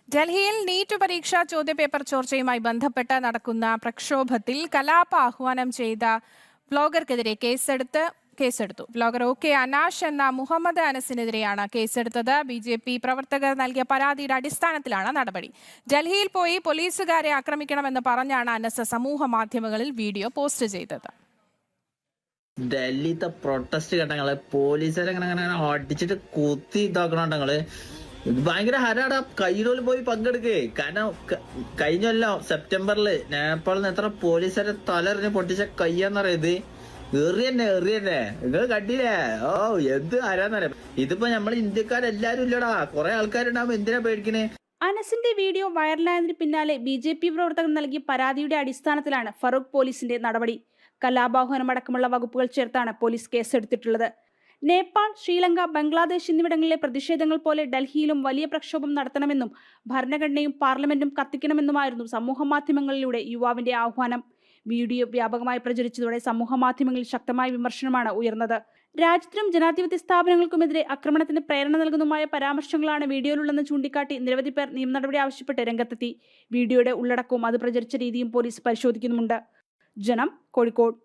ഡൽഹിയിൽ നീറ്റ് പരീക്ഷാ ചോദ്യപേപ്പർ ചോർച്ചയുമായി ബന്ധപ്പെട്ട് നടക്കുന്ന പ്രക്ഷോഭത്തിൽ കലാപ ആഹ്വാനം ചെയ്ത ബ്ലോഗർക്കെതിരെ കേസെടുത്തു. ബ്ലോഗർ OK അനാഷ് എന്ന മുഹമ്മദ് അനസിനെതിരെയാണ് കേസെടുത്തത്. BJP പ്രവർത്തകർ നൽകിയ പരാതിയുടെ അടിസ്ഥാനത്തിലാണ് നടപടി. ഡൽഹിയിൽ പോയി പോലീസുകാരെ ആക്രമിക്കണമെന്ന് പറഞ്ഞാണ് അനസ് സമൂഹ മാധ്യമങ്ങളിൽ വീഡിയോ പോസ്റ്റ് ചെയ്തത്. ഡൽഹിത്തെ പ്രൊട്ടസ്റ്റ് ഘട്ടങ്ങള് പോലീസുകാരെ അടിച്ചിട്ട് കുത്തി ഇതാക്കണങ്ങള് ഭയങ്കര ഹരാടാ. കയ്യിലോല് പോയി പങ്കെടുക്കേ. കാരണം കഴിഞ്ഞല്ലോ സെപ്റ്റംബറില് നേപ്പാളിൽ നിന്ന് എത്ര പോലീസുകാരെ തലറിഞ്ഞ് പൊട്ടിച്ച കയ്യാന്നറിയത്. എറിയന്നെ നിങ്ങൾ കണ്ടില്ലേ? ഓ എന്ത് ആരാന്നറിയാം. ഇതിപ്പോ നമ്മൾ ഇന്ത്യക്കാരെല്ലാരും ഇല്ലടാ, കുറെ ആൾക്കാരുണ്ടാവുമ്പോ എന്തിനാ പേടിക്കണേ? അനസിന്റെ വീഡിയോ വൈറലായതിന് പിന്നാലെ BJP പ്രവർത്തകർ നൽകിയ പരാതിയുടെ അടിസ്ഥാനത്തിലാണ് ഫറൂഖ് പോലീസിന്റെ നടപടി. കലാപാഹ്വാനം അടക്കമുള്ള വകുപ്പുകൾ ചേർത്താണ് പോലീസ് കേസെടുത്തിട്ടുള്ളത്. നേപ്പാൾ, ശ്രീലങ്ക, ബംഗ്ലാദേശ് എന്നിവിടങ്ങളിലെ പ്രതിഷേധങ്ങൾ പോലെ ഡൽഹിയിലും വലിയ പ്രക്ഷോഭം നടത്തണമെന്നും ഭരണഘടനയും പാർലമെന്റും കത്തിക്കണമെന്നുമായിരുന്നു സമൂഹ മാധ്യമങ്ങളിലൂടെ യുവാവിന്റെ ആഹ്വാനം. വീഡിയോ വ്യാപകമായി പ്രചരിച്ചതോടെ സമൂഹ മാധ്യമങ്ങളിൽ ശക്തമായ വിമർശനമാണ് ഉയർന്നത്. രാജ്യത്തിനും ജനാധിപത്യ സ്ഥാപനങ്ങൾക്കുമെതിരെ ആക്രമണത്തിന് പ്രേരണ നൽകുന്നതുമായ പരാമർശങ്ങളാണ് വീഡിയോയിലുള്ളതെന്ന് ചൂണ്ടിക്കാട്ടി നിരവധി പേർ നിയമ നടപടി ആവശ്യപ്പെട്ട് രംഗത്തെത്തി. വീഡിയോയുടെ ഉള്ളടക്കവും അത് പ്രചരിച്ച രീതിയും പോലീസ് പരിശോധിക്കുന്നുമുണ്ട്. ജനം, കോഴിക്കോട്.